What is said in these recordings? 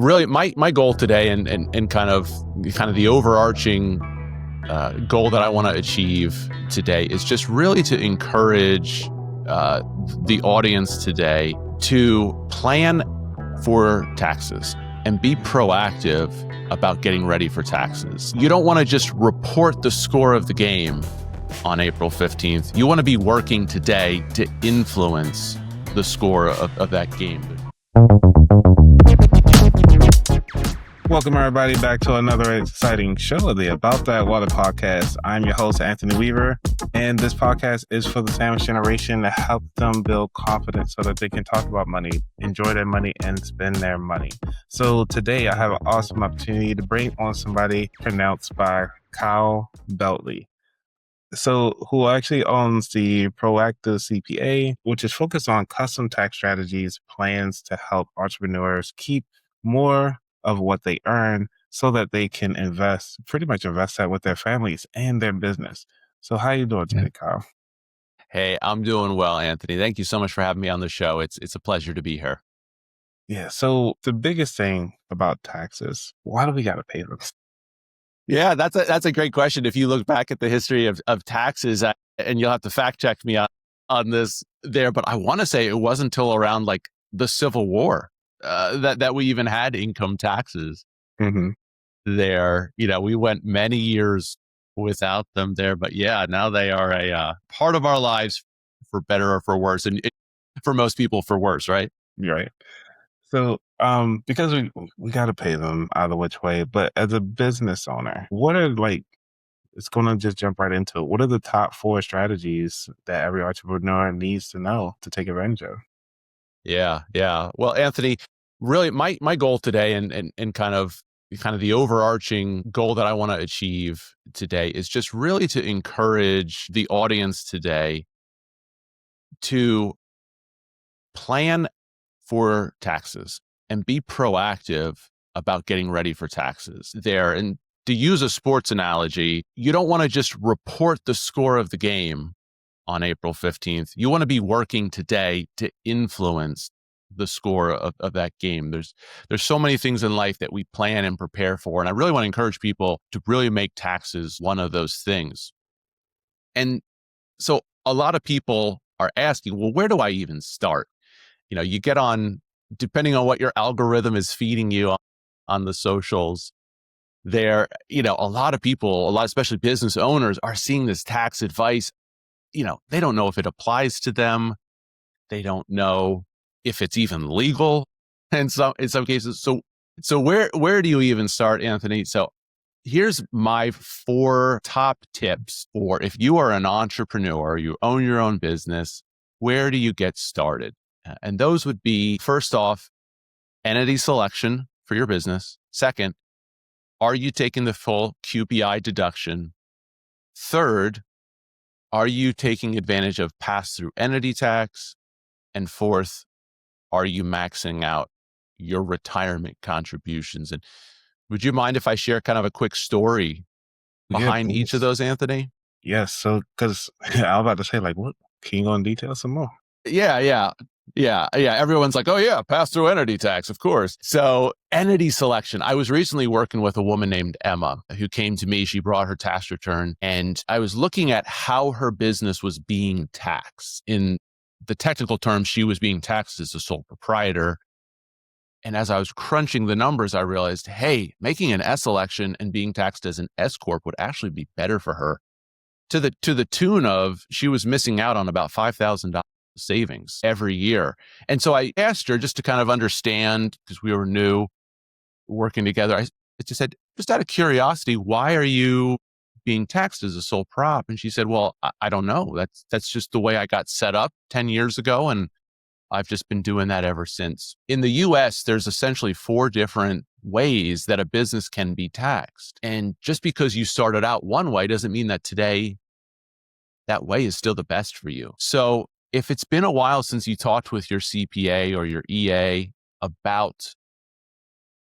Really, my goal today and kind of the overarching goal that I want to achieve today is just really to encourage the audience today to plan for taxes and be proactive about getting ready for taxes. You don't want to just report the score of the game on April 15th. You want to be working today to influence the score of that game. Welcome, everybody, back to another exciting show of the About That Water podcast. I'm your host, Anthony Weaver, and this podcast is for the sandwich generation to help them build confidence so that they can talk about money, enjoy their money, and spend their money. So today, I have an awesome opportunity to bring on somebody pronounced by Kyle Beltle. So, who actually owns the Proactive CPA, which is focused on custom tax strategies, plans to help entrepreneurs keep more of what they earn so that they can pretty much invest that with their families and their business. So how you doing today, Kyle? Hey, I'm doing well, Anthony. Thank you so much for having me on the show. It's a pleasure to be here. Yeah. So the biggest thing about taxes, why do we got to pay them? Yeah, that's a great question. If you look back at the history of taxes, and you'll have to fact check me on this there, but I want to say it wasn't until around like the Civil War that we even had income taxes there. You know, we went many years without them there, but yeah, now they are a part of our lives for better or for worse, and for most people for worse, right? Right. So, because we got to pay them either which way, but as a business owner, what are it's going to just jump right into it. What are the top 4 strategies that every entrepreneur needs to know to take advantage of? Yeah. Well, Anthony, really my goal today and kind of the overarching goal that I want to achieve today is just really to encourage the audience today to plan for taxes and be proactive about getting ready for taxes there. And to use a sports analogy, you don't want to just report the score of the game on April 15th. You want to be working today to influence the score of that game. There's so many things in life that we plan and prepare for. And I really want to encourage people to really make taxes one of those things. And so a lot of people are asking, well, where do I even start? You know, you get on, depending on what your algorithm is feeding you on the socials there, you know, a lot of people, especially business owners, are seeing this tax advice. You know, they don't know if it applies to them. They don't know if it's even legal in some cases. So where do you even start, Anthony? So here's my 4 top tips for if you are an entrepreneur, you own your own business, where do you get started? And those would be, first off, entity selection for your business. Second, are you taking the full QPI deduction? Third, are you taking advantage of pass-through entity tax? And fourth, are you maxing out your retirement contributions? And would you mind if I share kind of a quick story behind each of those, Anthony? Yes. So, because I was about to say, what? Can you go in detail some more? Yeah. Everyone's like, oh yeah, pass-through entity tax, of course. So entity selection. I was recently working with a woman named Emma who came to me. She brought her tax return, and I was looking at how her business was being taxed. In the technical terms, she was being taxed as a sole proprietor. And as I was crunching the numbers, I realized, hey, making an S election and being taxed as an S corp would actually be better for her, to the tune of she was missing out on about $5,000 savings every year. And so I asked her, just to kind of understand, because we were new working together, I just said, just out of curiosity, why are you being taxed as a sole prop? And she said, well, I don't know. That's just the way I got set up 10 years ago. And I've just been doing that ever since. In the US, there's essentially 4 different ways that a business can be taxed. And just because you started out one way doesn't mean that today that way is still the best for you. So if it's been a while since you talked with your CPA or your EA about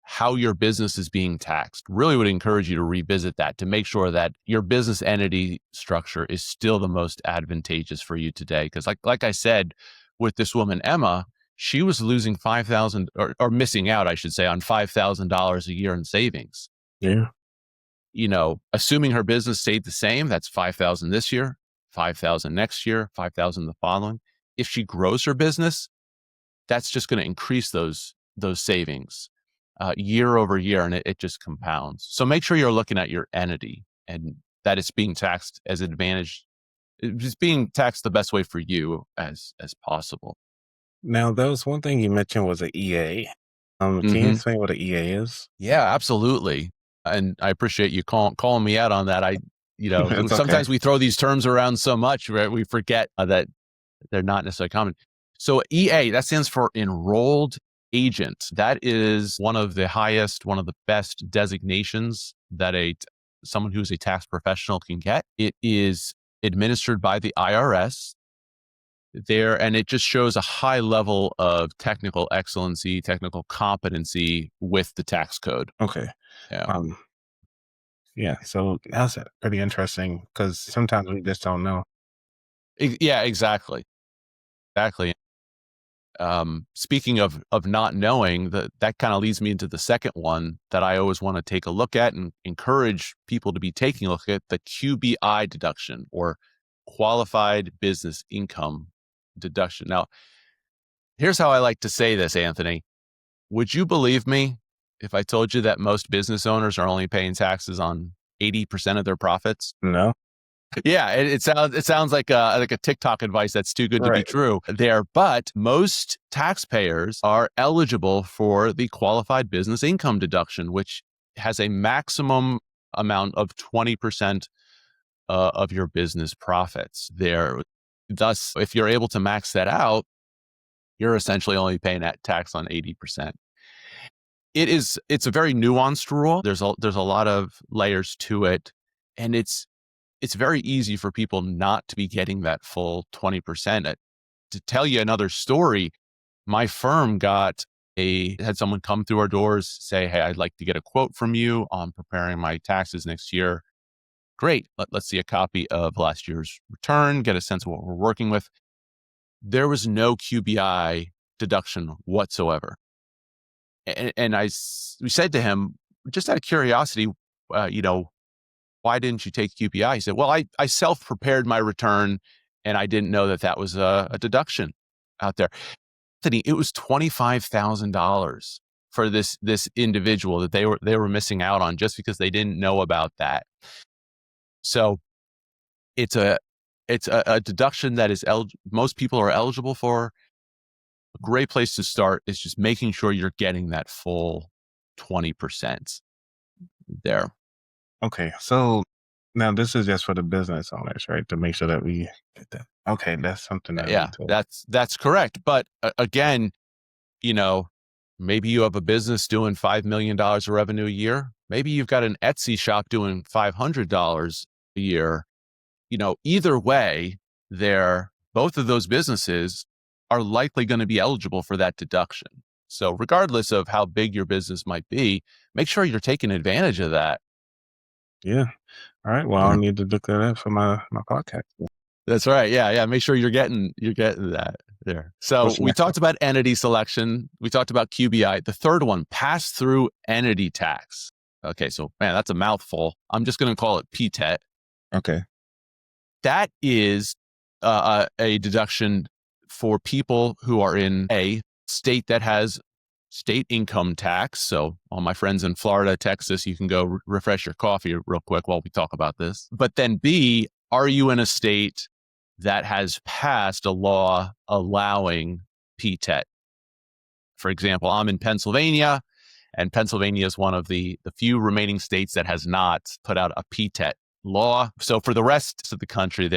how your business is being taxed, really would encourage you to revisit that to make sure that your business entity structure is still the most advantageous for you today. Because like I said, with this woman, Emma, she was losing 5,000 or missing out, I should say, on $5,000 a year in savings. Yeah. Assuming her business stayed the same, that's 5,000 this year, 5,000 next year, 5,000 the following. If she grows her business, that's just going to increase those savings year over year, and it just compounds. So make sure you're looking at your entity and that it's being taxed as an advantage. It's being taxed the best way for you as possible. Now, there was one thing you mentioned was an EA. Can you explain what an EA is? Yeah, absolutely. And I appreciate you calling me out on that. It's okay. Sometimes we throw these terms around so much, right? We forget that they're not necessarily common. So EA, that stands for enrolled agent. That is one of the best designations that someone who's a tax professional can get. It is administered by the IRS there, and it just shows a high level of technical excellency, technical competency with the tax code. Okay. Yeah. Yeah. So that's pretty interesting because sometimes we just don't know. Yeah, exactly. Exactly. Speaking of not knowing, that kind of leads me into the second one that I always want to take a look at and encourage people to be taking a look at, the QBI deduction, or qualified business income deduction. Now, here's how I like to say this, Anthony. Would you believe me if I told you that most business owners are only paying taxes on 80% of their profits? No. Yeah, it sounds like a TikTok advice that's too good to be true there. But most taxpayers are eligible for the qualified business income deduction, which has a maximum amount of 20% of your business profits there. Thus, if you're able to max that out, you're essentially only paying that tax on 80%. It's a very nuanced rule. There's a lot of layers to it, and it's very easy for people not to be getting that full 20%. To tell you another story, my firm had someone come through our doors, say, "Hey, I'd like to get a quote from you on preparing my taxes next year." Great. Let's see a copy of last year's return, get a sense of what we're working with. There was no QBI deduction whatsoever. And we said to him, just out of curiosity, why didn't you take QBI? He said, well, I self-prepared my return and I didn't know that was a deduction out there. It was $25,000 for this individual that they were missing out on just because they didn't know about that. So it's a deduction that most people are eligible for. A great place to start is just making sure you're getting that full 20% there. Okay. So now this is just for the business owners, right? To make sure that we get that. Okay. That's something that that's correct. But again, maybe you have a business doing $5 million of revenue a year. Maybe you've got an Etsy shop doing $500 a year. Either way, both of those businesses are likely going to be eligible for that deduction. So regardless of how big your business might be, make sure you're taking advantage of that. Yeah. All right. Well, I need to look that up for my podcast. That's right. Yeah. Make sure you're getting that there. So we talked about entity selection. We talked about QBI. The third one, pass-through entity tax. Okay. So man, that's a mouthful. I'm just going to call it P-TET. Okay. That is a deduction for people who are in a state that has state income tax. So all my friends in Florida, Texas, you can go refresh your coffee real quick while we talk about this. But then B, are you in a state that has passed a law allowing P-TET? For example, I'm in Pennsylvania, and Pennsylvania is one of the few remaining states that has not put out a P-TET law. So for the rest of the country,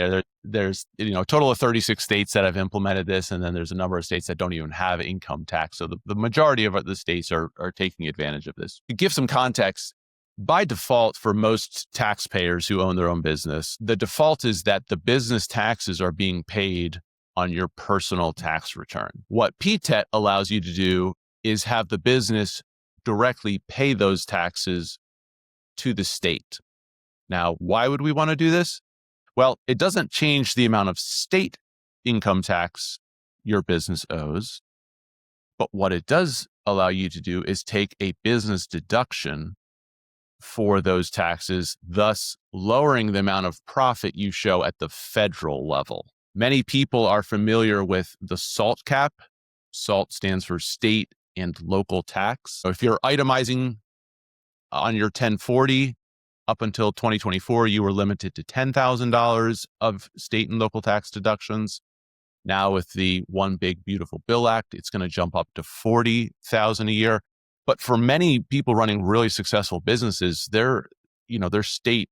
there's a total of 36 states that have implemented this, and then there's a number of states that don't even have income tax. So the majority of the states are taking advantage of this. To give some context, by default, for most taxpayers who own their own business, the default is that the business taxes are being paid on your personal tax return. What P-TET allows you to do is have the business directly pay those taxes to the state. Now, why would we want to do this? Well, it doesn't change the amount of state income tax your business owes. But what it does allow you to do is take a business deduction for those taxes, thus lowering the amount of profit you show at the federal level. Many people are familiar with the SALT cap. SALT stands for state and local tax. So if you're itemizing on your 1040, up until 2024, you were limited to $10,000 of state and local tax deductions. Now with the One Big Beautiful Bill Act, it's going to jump up to $40,000 a year. But for many people running really successful businesses, their state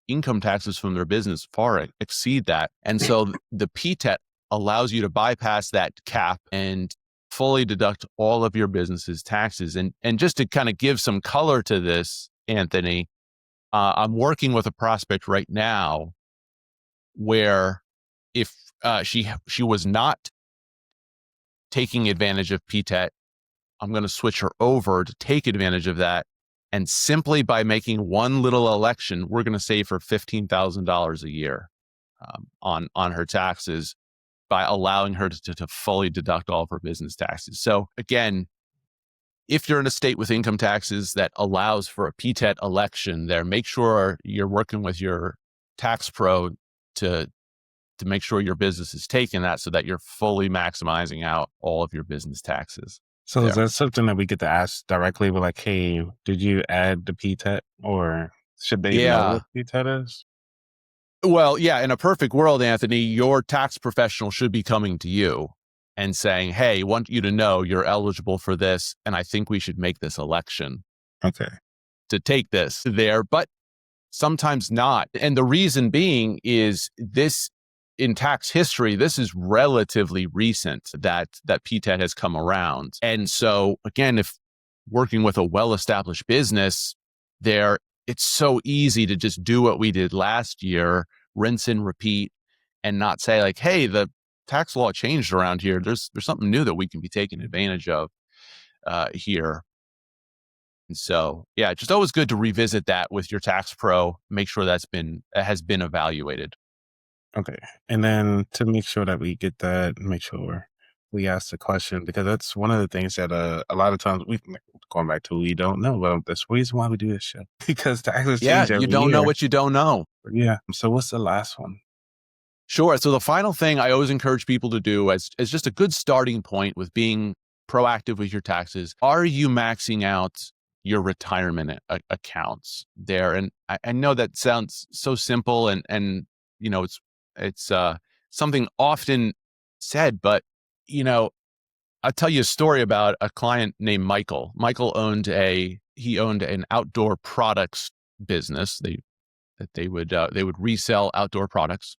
income taxes from their business far exceed that. And so the P-TET allows you to bypass that cap and fully deduct all of your business's taxes. And just to kind of give some color to this, Anthony, I'm working with a prospect right now where if she was not taking advantage of P-TET, I'm going to switch her over to take advantage of that. And simply by making one little election, we're going to save her $15,000 a year on her taxes by allowing her to fully deduct all of her business taxes. So again, if you're in a state with income taxes that allows for a P-TET election there, make sure you're working with your tax pro to make sure your business is taking that so that you're fully maximizing out all of your business taxes. So there. Is that something that we get to ask directly? We're like, hey, did you add the P-TET, or should they know what P-TET is? Well, yeah, in a perfect world, Anthony, your tax professional should be coming to you and saying, hey, want you to know you're eligible for this, and I think we should make this election to take this there, but sometimes not. And the reason being is this, in tax history, this is relatively recent that P-TET has come around. And so again, if working with a well-established business there, it's so easy to just do what we did last year, rinse and repeat, and not say like, hey, the tax law changed around here. There's something new that we can be taking advantage of here. And so, yeah, just always good to revisit that with your tax pro, make sure has been evaluated. Okay. And then to make sure that we get that, make sure we ask the question, because that's one of the things that a lot of times going back to, we don't know. Well, that's the reason why we do this show, because taxes change every year. You don't know what you don't know. Yeah. So what's the last one? Sure. So the final thing I always encourage people to do as just a good starting point with being proactive with your taxes, are you maxing out your retirement accounts there? And I know that sounds so simple and it's something often said, but I'll tell you a story about a client named Michael. Michael owned an outdoor products business. They would resell outdoor products.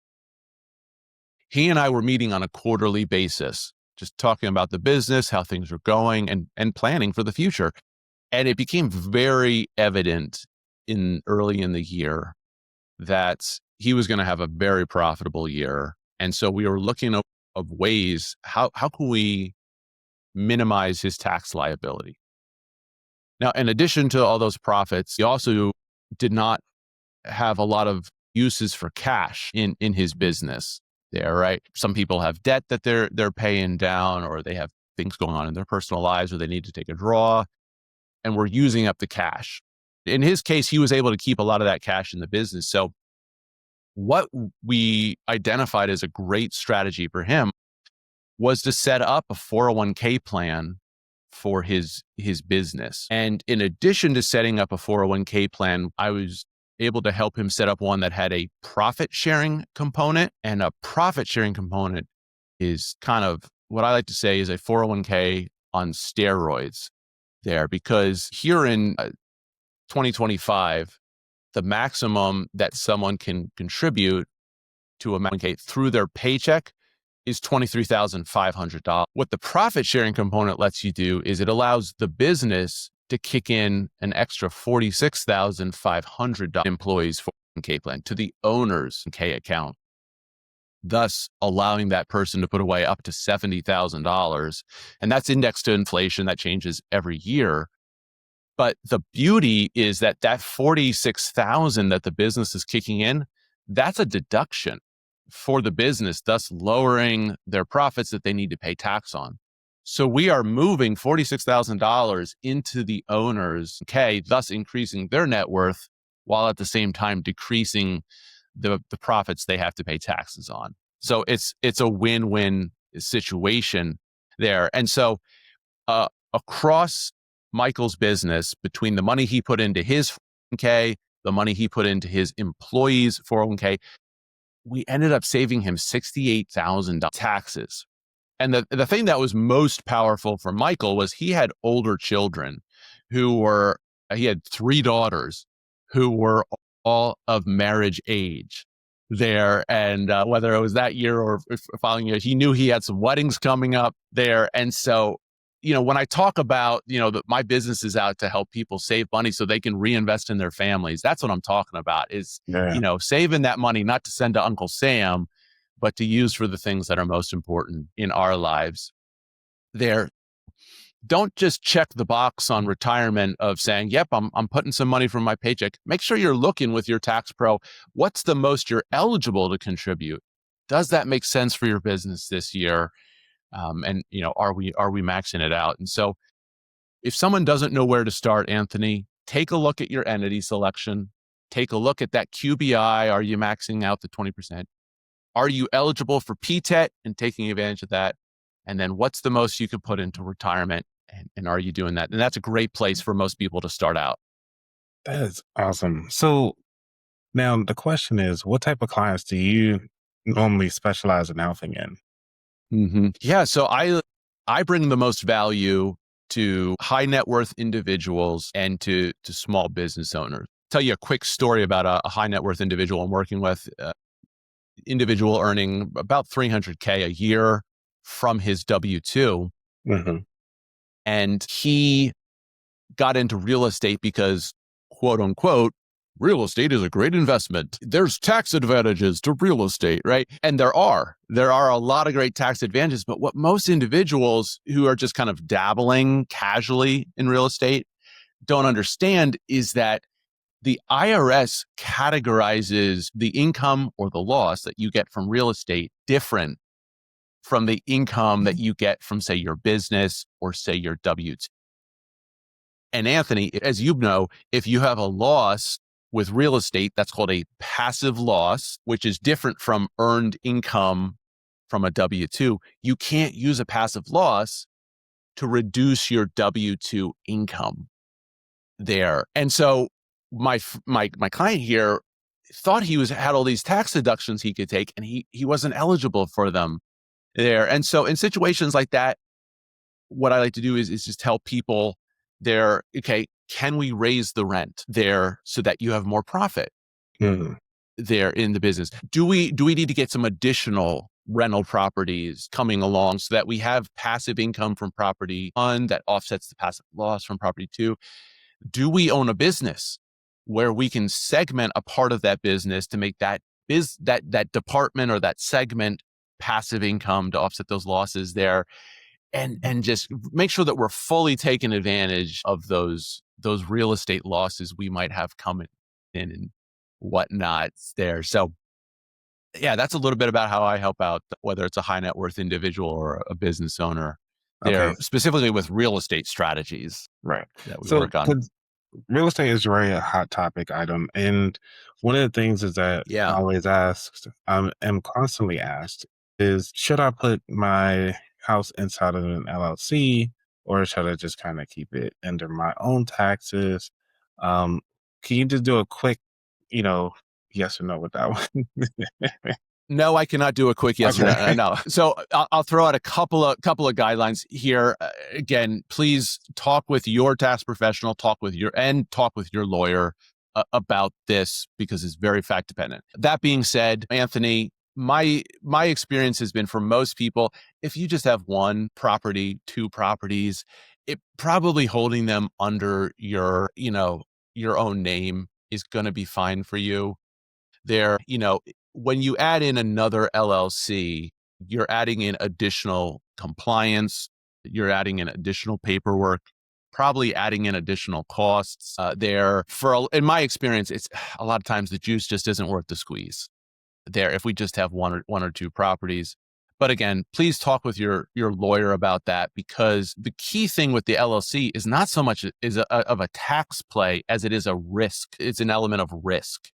He and I were meeting on a quarterly basis, just talking about the business, how things were going, and planning for the future. And it became very evident early in the year that he was going to have a very profitable year. And so we were looking of ways, how can we minimize his tax liability? Now, in addition to all those profits, he also did not have a lot of uses for cash in his business there, right? Some people have debt that they're paying down, or they have things going on in their personal lives, or they need to take a draw, and we're using up the cash. In his case, he was able to keep a lot of that cash in the business. So what we identified as a great strategy for him was to set up a 401k plan for his business. And in addition to setting up a 401k plan, I was able to help him set up one that had a profit sharing component. And a profit sharing component is kind of what I like to say is a 401k on steroids there, because here in 2025, the maximum that someone can contribute to a 401k through their paycheck is $23,500. What the profit sharing component lets you do is it allows the business to kick in an extra $46,500 employees 401k plan to the owner's K account, thus allowing that person to put away up to $70,000. And that's indexed to inflation. That changes every year. But the beauty is that $46,000 that the business is kicking in, that's a deduction for the business, thus lowering their profits that they need to pay tax on. So we are moving $46,000 into the owner's okay, thus increasing their net worth while at the same time decreasing the profits they have to pay taxes on. So it's a win-win situation there. And so across Michael's business, between the money he put into his 401k, the money he put into his employees' 401k, we ended up saving him $68,000 taxes. And the thing that was most powerful for Michael was he had older children he had 3 daughters who were all of marriage age there. And whether it was that year or following year, he knew he had some weddings coming up there. And so, when I talk about, that my business is out to help people save money so they can reinvest in their families, that's what I'm talking about is, saving that money, not to send to Uncle Sam, but to use for the things that are most important in our lives there. Don't just check the box on retirement of saying, yep, I'm putting some money from my paycheck. Make sure you're looking with your tax pro. What's the most you're eligible to contribute? Does that make sense for your business this year? And are we maxing it out? And so if someone doesn't know where to start, Anthony, take a look at your entity selection. Take a look at that QBI. Are you maxing out the 20%? Are you eligible for P-TET and taking advantage of that? And then what's the most you could put into retirement? And are you doing that? And that's a great place for most people to start out. That is awesome. So now the question is, what type of clients do you normally specialize in helping in? Yeah, so I bring the most value to high net worth individuals and to small business owners. Tell you a quick story about a high net worth individual I'm working with. Individual earning about $300K a year from his W-2. And he got into real estate because, quote unquote, real estate is a great investment. There's tax advantages to real estate, right? And there are a lot of great tax advantages. But what most individuals who are just kind of dabbling casually in real estate don't understand is that the IRS categorizes the income or the loss that you get from real estate different from the income that you get from, say, your business or, say, your W-2. And Anthony, as you know, if you have a loss with real estate, that's called a passive loss, which is different from earned income from a W-2. You can't use a passive loss to reduce your W-2 income there. And so my client here thought he had all these tax deductions he could take, and he wasn't eligible for them there. And so in situations like that, what I like to do is just tell people there, okay, can we raise the rent there so that you have more profit there in the business? Do we need to get some additional rental properties coming along so that we have passive income from property 1 that offsets the passive loss from property 2? Do we own a business where we can segment a part of that business to make that department or that segment passive income to offset those losses there, and just make sure that we're fully taking advantage of those real estate losses we might have coming in and whatnot there. So yeah, that's a little bit about how I help out, whether it's a high net worth individual or a business owner there, specifically with real estate strategies Right. that we work on. Real estate is very a hot topic item. And one of the things is that I always asked, am constantly asked is, should I put my house inside of an LLC or should I just kind of keep it under my own taxes? Can you just do a quick, yes or no with that one? No, I cannot do a quick yes or no. No. So I'll throw out a couple of guidelines here. Again, please talk with your tax professional, talk with your lawyer about this because it's very fact dependent. That being said, Anthony, my experience has been for most people, if you just have 1 property, 2 properties, it probably holding them under your own name is going to be fine for you there. When you add in another LLC, you're adding in additional compliance, you're adding in additional paperwork, probably adding in additional costs there. In my experience, it's a lot of times the juice just isn't worth the squeeze there if we just have one or 2 properties. But again, please talk with your lawyer about that, because the key thing with the LLC is not so much of a tax play as it is a risk. It's an element of risk,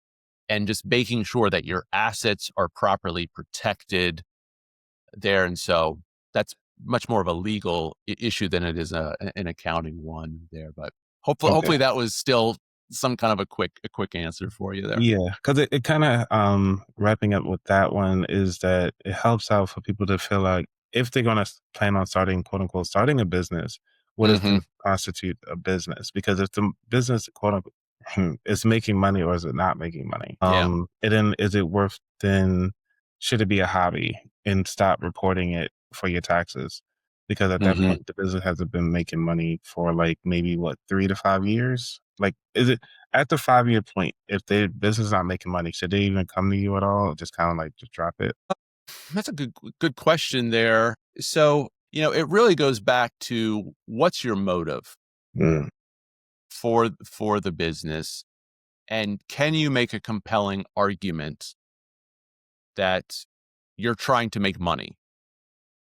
and just making sure that your assets are properly protected there. And so that's much more of a legal issue than it is an accounting one there. But Okay. hopefully that was still some kind of a quick answer for you there. Yeah, because it kind of wrapping up with that one is that it helps out for people to feel like if they're going to plan on starting, quote unquote, starting a business, what does Hmm. to constitute a business? Because if the business, quote unquote, is making money or is it not making money? Yeah. And then is it worth then should it be a hobby and stop reporting it for your taxes? Because at that Hmm. point, the business hasn't been making money for like maybe what 3 to 5 years. Like, is it at the 5 year point, if their business is not making money, should they even come to you at all? Or just kind of like just drop it? That's a good question there. So, it really goes back to what's your motive Mm. for the business, and can you make a compelling argument that you're trying to make money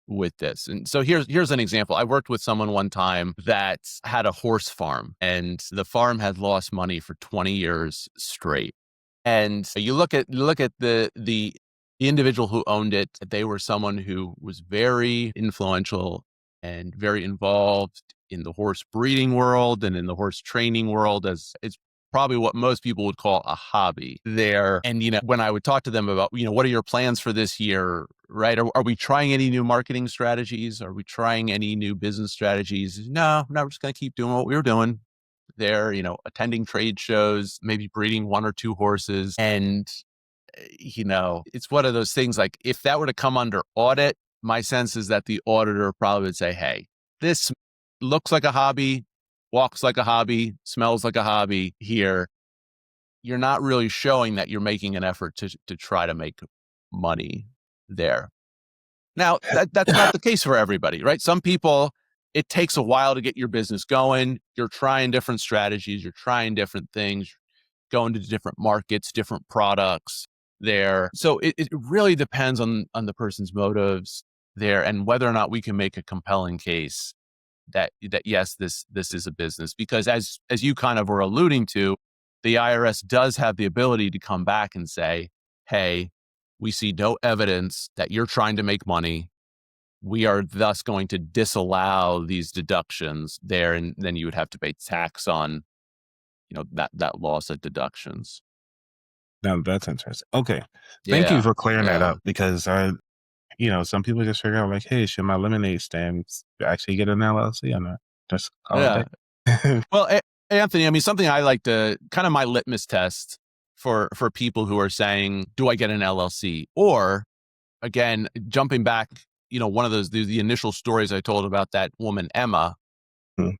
with this? And so here's an example. I worked with someone one time that had a horse farm, and the farm had lost money for 20 years straight. And you look at the individual who owned it. They were someone who was very influential and very involved in the horse breeding world and in the horse training world, as it's probably what most people would call a hobby there. And when I would talk to them about, what are your plans for this year, right? Are we trying any new marketing strategies? Are we trying any new business strategies? No, we're just going to keep doing what we were doing there, attending trade shows, maybe breeding one or two horses. And, it's one of those things, like, if that were to come under audit, my sense is that the auditor probably would say, hey, this looks like a hobby, walks like a hobby, smells like a hobby here. You're not really showing that you're making an effort to try to make money there. Now, that's not the case for everybody, right? Some people, it takes a while to get your business going. You're trying different strategies, you're trying different things, going to different markets, different products there. So it really depends on the person's motives there, and whether or not we can make a compelling case that yes, this is a business. Because as you kind of were alluding to, the IRS does have the ability to come back and say, hey, we see no evidence that you're trying to make money. We are thus going to disallow these deductions there, and then you would have to pay tax on, that loss of deductions. Now that's interesting. Okay. Thank you Yeah, for clearing that yeah, up because some people just figure out like, hey, should my lemonade stand actually get an LLC or not? Just call it yeah. a day. Well, Anthony, I mean, something I like to kind of my litmus test for people who are saying, do I get an LLC? Or again, jumping back, one of those the initial stories I told about that woman Emma, Hmm.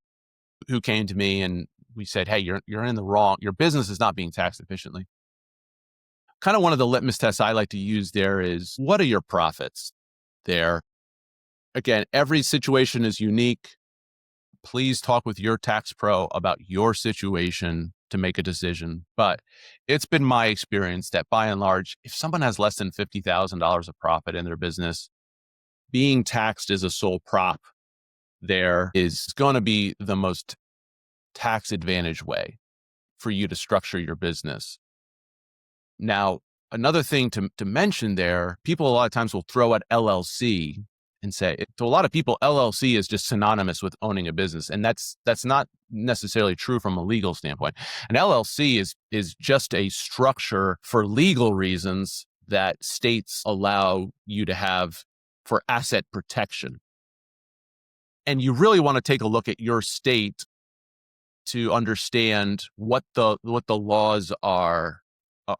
who came to me and we said, hey, you're in the wrong. Your business is not being taxed efficiently. Kind of one of the litmus tests I like to use there is, what are your profits there? Again, every situation is unique. Please talk with your tax pro about your situation to make a decision. But it's been my experience that by and large, if someone has less than $50,000 of profit in their business, being taxed as a sole prop there is going to be the most tax advantage way for you to structure your business. Now, another thing to mention there, people a lot of times will throw out LLC and say, to a lot of people, LLC is just synonymous with owning a business. And that's not necessarily true from a legal standpoint. An LLC is just a structure for legal reasons that states allow you to have for asset protection. And you really want to take a look at your state to understand what the laws are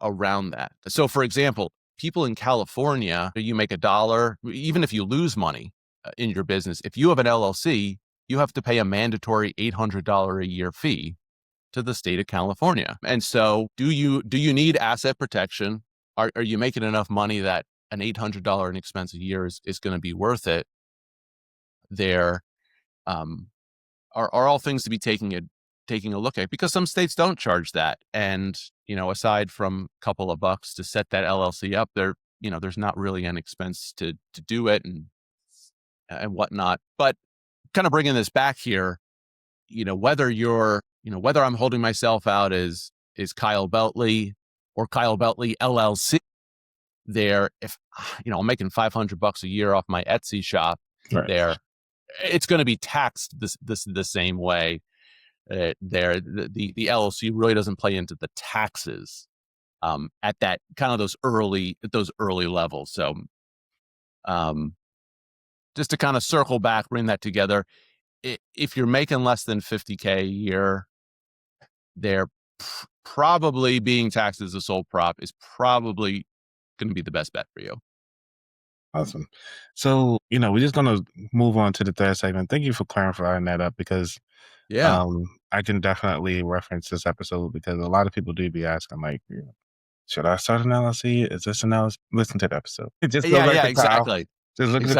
around that. So, for example, people in California, you make $1, even if you lose money in your business. If you have an LLC, you have to pay a mandatory $800 a year fee to the state of California. And so, do you need asset protection? Are you making enough money that an $800 an expense a year is going to be worth it? There, um, are all things to be taking a look at, because some states don't charge that. And, aside from a couple of bucks to set that LLC up, there's not really an expense to do it and whatnot. But kind of bringing this back here, whether I'm holding myself out as is Kyle Beltley or Kyle Beltley LLC there, if I'm making $500 a year off my Etsy shop Right. there, it's going to be taxed this the same way. The LLC really doesn't play into the taxes at that kind of those early levels. So just to kind of circle back, bring that together, if you're making less than $50K a year, they're probably being taxed as a sole prop is probably going to be the best bet for you. Awesome. So, we're just going to move on to the third segment. Thank you for clarifying that up because Yeah. I can definitely reference this episode because a lot of people do be asking, like, should I start an LLC? Is this an LLC? Listen to the episode. Just go back Yeah, to Kyle. exactly. Just look at the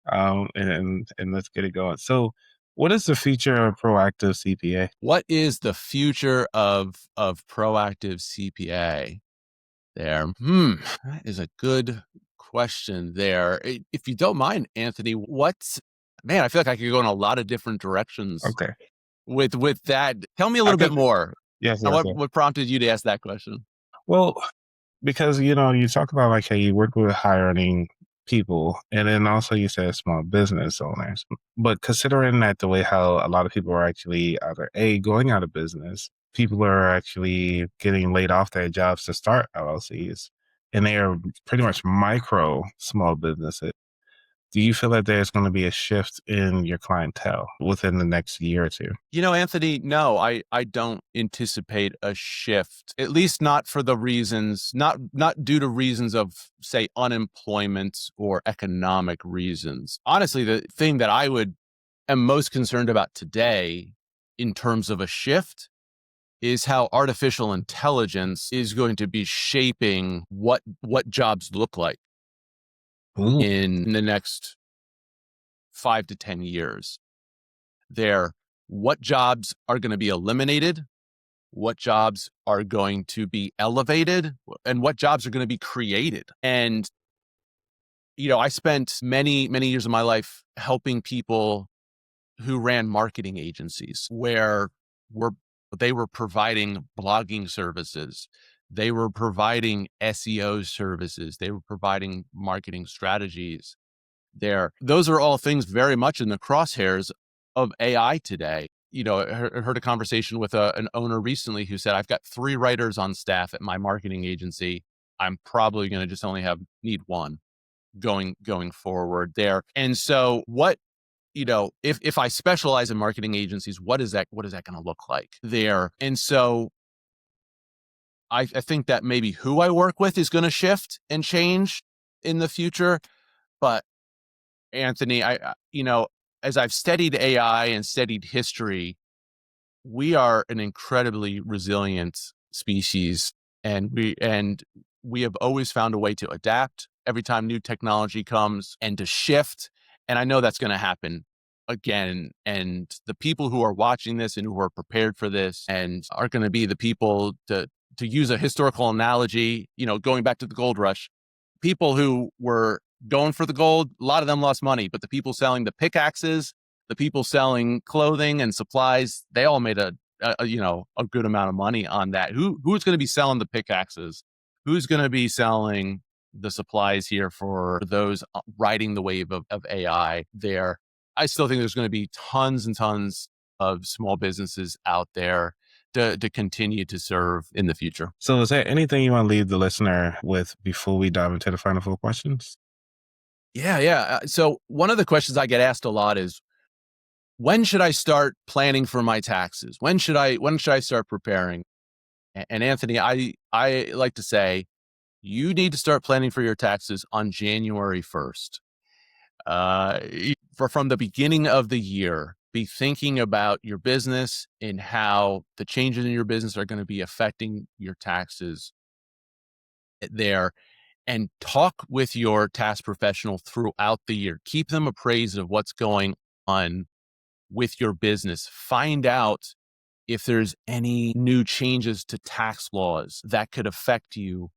Kyle, and let's get it going. So, what is the future of proactive CPA? What is the future of proactive CPA? There, that is a good question. There, if you don't mind, Anthony, man? I feel like I could go in a lot of different directions. Okay. With that, tell me a little bit more. Yes. What prompted you to ask that question? Well, because you talk about like how you work with hiring people, and then also you said small business owners. But considering that the way how a lot of people are actually either going out of business, people are actually getting laid off their jobs to start LLCs, and they are pretty much micro small businesses. Do you feel that there's going to be a shift in your clientele within the next year or two? Anthony, no, I don't anticipate a shift, at least not for the reasons, not due to reasons of, say, unemployment or economic reasons. Honestly, the thing that am most concerned about today in terms of a shift is how artificial intelligence is going to be shaping what jobs look like in the next 5 to 10 years. What jobs are going to be eliminated, what jobs are going to be elevated, and what jobs are going to be created. And, I spent many, many years of my life helping people who ran marketing agencies where they were providing blogging services. They were providing SEO services. They were providing marketing strategies there. Those are all things very much in the crosshairs of AI today. I heard a conversation with an owner recently who said, I've got 3 writers on staff at my marketing agency. I'm probably going to just only need one going forward there. And so if I specialize in marketing agencies, what is that going to look like there? And so I think that maybe who I work with is going to shift and change in the future. But Anthony, as I've studied AI and studied history, we are an incredibly resilient species, and we have always found a way to adapt every time new technology comes and to shift. And I know that's going to happen again. And the people who are watching this and who are prepared for this and are going to be the people to use a historical analogy, going back to the gold rush, people who were going for the gold, a lot of them lost money, but the people selling the pickaxes, the people selling clothing and supplies, they all made a good amount of money on that. Who's going to be selling the pickaxes? Who's going to be selling the supplies here for those riding the wave of AI there? I still think there's going to be tons and tons of small businesses out there to continue to serve in the future. So is there anything you want to leave the listener with before we dive into the final 4 questions? Yeah. So one of the questions I get asked a lot is, when should I start planning for my taxes? When should I start preparing? And Anthony, I like to say, you need to start planning for your taxes on January 1st. From the beginning of the year, be thinking about your business and how the changes in your business are going to be affecting your taxes there, and talk with your tax professional throughout the year. Keep them appraised of what's going on with your business. Find out if there's any new changes to tax laws that could affect you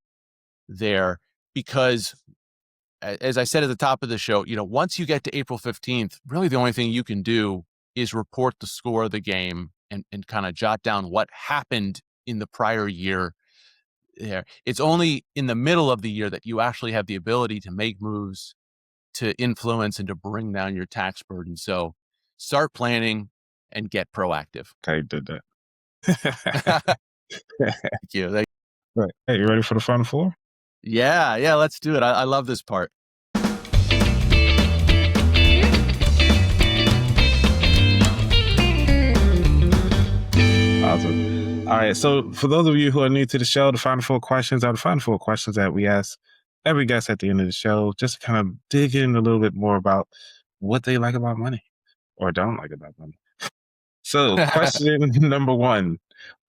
there. because as I said at the top of the show, once you get to April 15th, really the only thing you can do is report the score of the game and kind of jot down what happened in the prior year there. It's only in the middle of the year that you actually have the ability to make moves to influence and to bring down your tax burden. So start planning and get proactive. Okay, did that. Thank you. Right. Hey, you ready for the fun four? Yeah, let's do it. I love this part. Awesome. All right. So for those of you who are new to the show, the final four questions are the final four questions that we ask every guest at the end of the show, just to kind of dig in a little bit more about what they like about money or don't like about money. So question number one,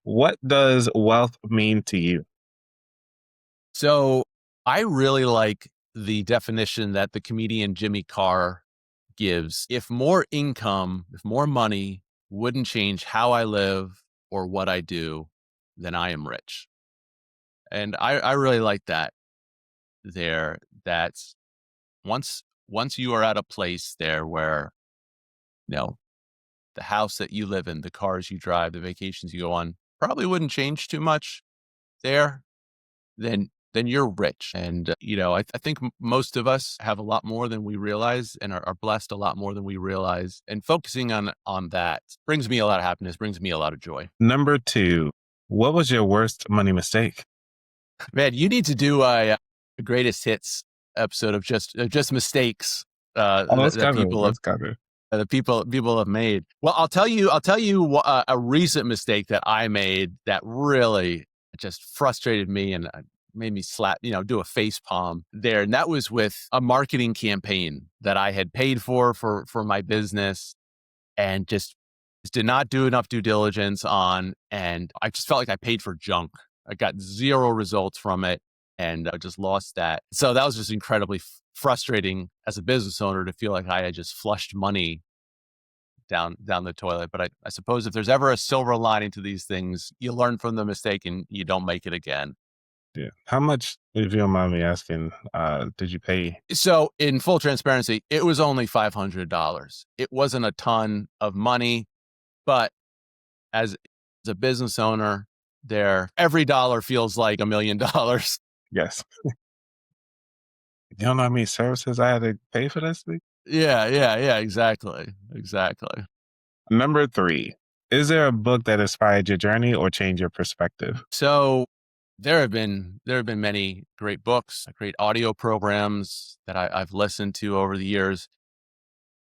what does wealth mean to you? So I really like the definition that the comedian Jimmy Carr gives. If more income, if more money wouldn't change how I live or what I do, then I am rich. And I really like that there. That's once you are at a place there where, the house that you live in, the cars you drive, the vacations you go on probably wouldn't change too much there, then you're rich. And, I think most of us have a lot more than we realize and are blessed a lot more than we realize. And focusing on that brings me a lot of happiness, brings me a lot of joy. Number two, what was your worst money mistake? Man, you need to do a greatest hits episode of just mistakes that people have made. Well, I'll tell you a recent mistake that I made that really just frustrated me and made me do a face palm there. And that was with a marketing campaign that I had paid for my business and just did not do enough due diligence on. And I just felt like I paid for junk. I got zero results from it and I just lost that. So that was just incredibly frustrating as a business owner to feel like I had just flushed money down the toilet. But I suppose if there's ever a silver lining to these things, you learn from the mistake and you don't make it again. Yeah. How much, if you don't mind me asking, did you pay? So in full transparency, it was only $500. It wasn't a ton of money, but as a business owner there, every dollar feels like $1 million. Yes. You don't know how many services I had to pay for this thing? Yeah, exactly. Number three, is there a book that inspired your journey or changed your perspective? So there have been many great books, great audio programs that I've listened to over the years.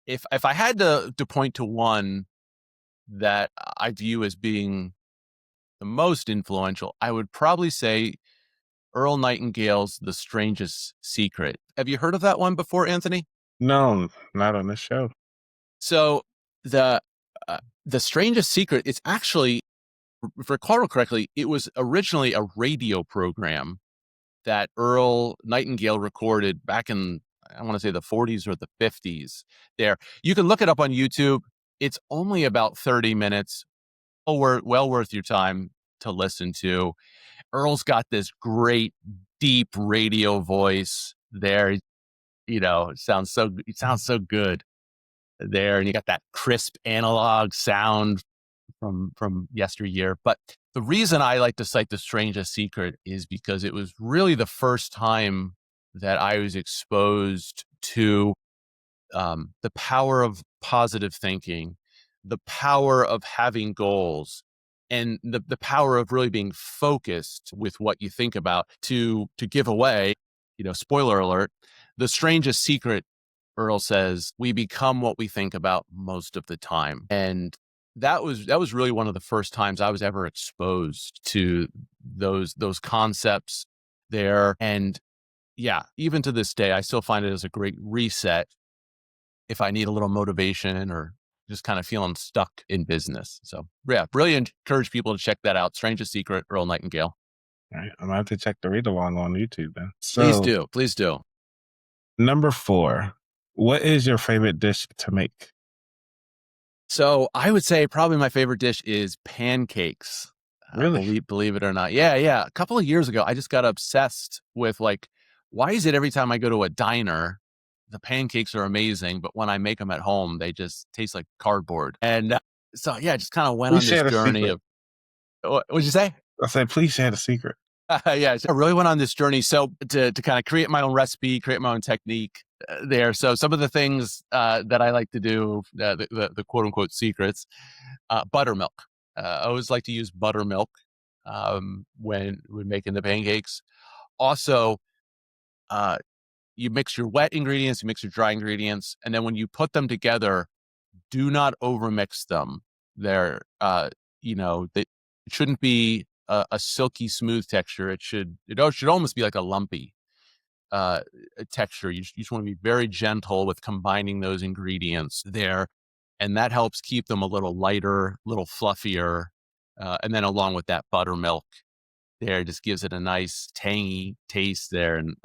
If I had to point to one that I view as being the most influential, I would probably say Earl Nightingale's The Strangest Secret. Have you heard of that one before, Anthony? No, not on this show. So the Strangest Secret, it's actually, if I recall correctly, it was originally a radio program that Earl Nightingale recorded back in, I want to say the 40s or the 50s there. You can look it up on YouTube. It's only about 30 minutes. Well worth your time to listen to. Earl's got this great, deep radio voice there. It sounds so good there. And you got that crisp analog sound from yesteryear. But the reason I like to cite The Strangest Secret is because it was really the first time that I was exposed to the power of positive thinking, the power of having goals, and the power of really being focused with what you think about. To give away, spoiler alert, The Strangest Secret, Earl says, we become what we think about most of the time. And that was really one of the first times I was ever exposed to those concepts there. And yeah, even to this day, I still find it as a great reset if I need a little motivation or just kind of feeling stuck in business. So yeah, really encourage people to check that out. Strangest Secret, Earl Nightingale. All right, I'm going to have to check the read along on YouTube then. So, Please do. Number four, what is your favorite dish to make? So I would say probably my favorite dish is pancakes. Really? Believe it or not. Yeah. A couple of years ago, I just got obsessed with why is it every time I go to a diner, the pancakes are amazing, but when I make them at home, they just taste like cardboard? And so, yeah, I just kind of went Please on this share the journey secret. of, what'd you say? I said, please share the secret. Yeah, so I really went on this journey. So to kind of create my own recipe, create my own technique there. So some of the things that I like to do, the quote unquote secrets, buttermilk. I always like to use buttermilk when making the pancakes. Also, uh, you mix your wet ingredients, you mix your dry ingredients, and then when you put them together, do not overmix them. They're, they it shouldn't be a silky smooth texture. It should almost be like a lumpy texture. You just want to be very gentle with combining those ingredients there, and that helps keep them a little lighter, a little fluffier. And then along with that buttermilk, there just gives it a nice tangy taste there, and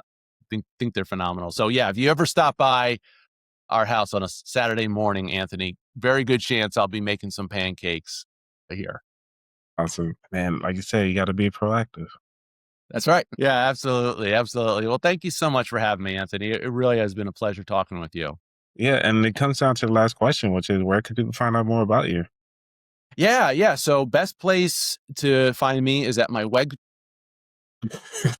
think they're phenomenal. So yeah, if you ever stop by our house on a Saturday morning, Anthony, very good chance I'll be making some pancakes here. Awesome. Man, like you said, you got to be proactive. That's right. Yeah, absolutely. Absolutely. Well, thank you so much for having me, Anthony. It really has been a pleasure talking with you. Yeah. And it comes down to the last question, which is where could people find out more about you? Yeah, yeah. So best place to find me is at my web.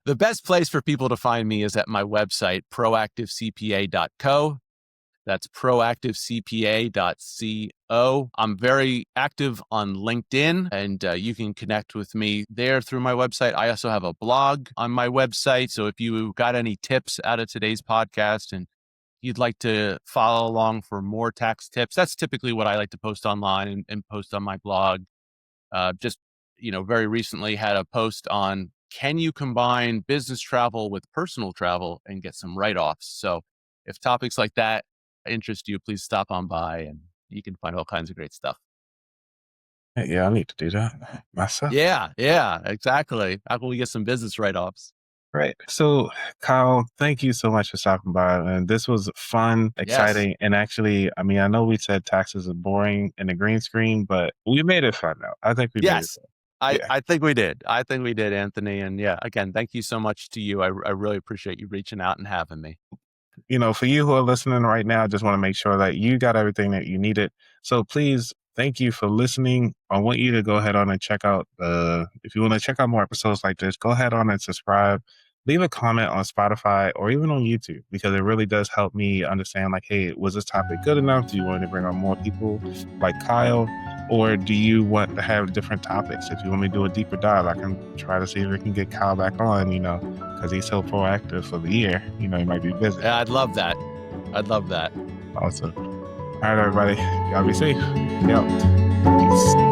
The best place for people to find me is at my website, proactivecpa.co. That's proactivecpa.co. I'm very active on LinkedIn, and you can connect with me there through my website. I also have a blog on my website. So if you got any tips out of today's podcast and you'd like to follow along for more tax tips, that's typically what I like to post online and post on my blog. Just, very recently had a post on, can you combine business travel with personal travel and get some write-offs? So if topics like that interest you, please stop on by and you can find all kinds of great stuff. Yeah, I need to do that myself. Yeah, exactly. How can we get some business write-offs? Right. So, Kyle, thank you so much for stopping by. And this was fun, Yes. exciting, and actually, I mean, I know we said taxes are boring in the green screen, but we made it fun now. I think we made it Yes. fun. I, Yeah. I think we did. I think we did, Anthony. And yeah, again, thank you so much to you. I really appreciate you reaching out and having me. For you who are listening right now, I just want to make sure that you got everything that you needed. So please, thank you for listening. I want you to go ahead on and check out if you want to check out more episodes like this, go ahead on and subscribe. Leave a comment on Spotify or even on YouTube because it really does help me understand, like, hey, was this topic good enough? Do you want to bring on more people like Kyle? Or do you want to have different topics? If you want me to do a deeper dive, I can try to see if we can get Kyle back on, because he's so proactive for the year. He might be busy. Yeah, I'd love that. I'd love that. Awesome. All right, everybody. Y'all be safe. Yep. Peace.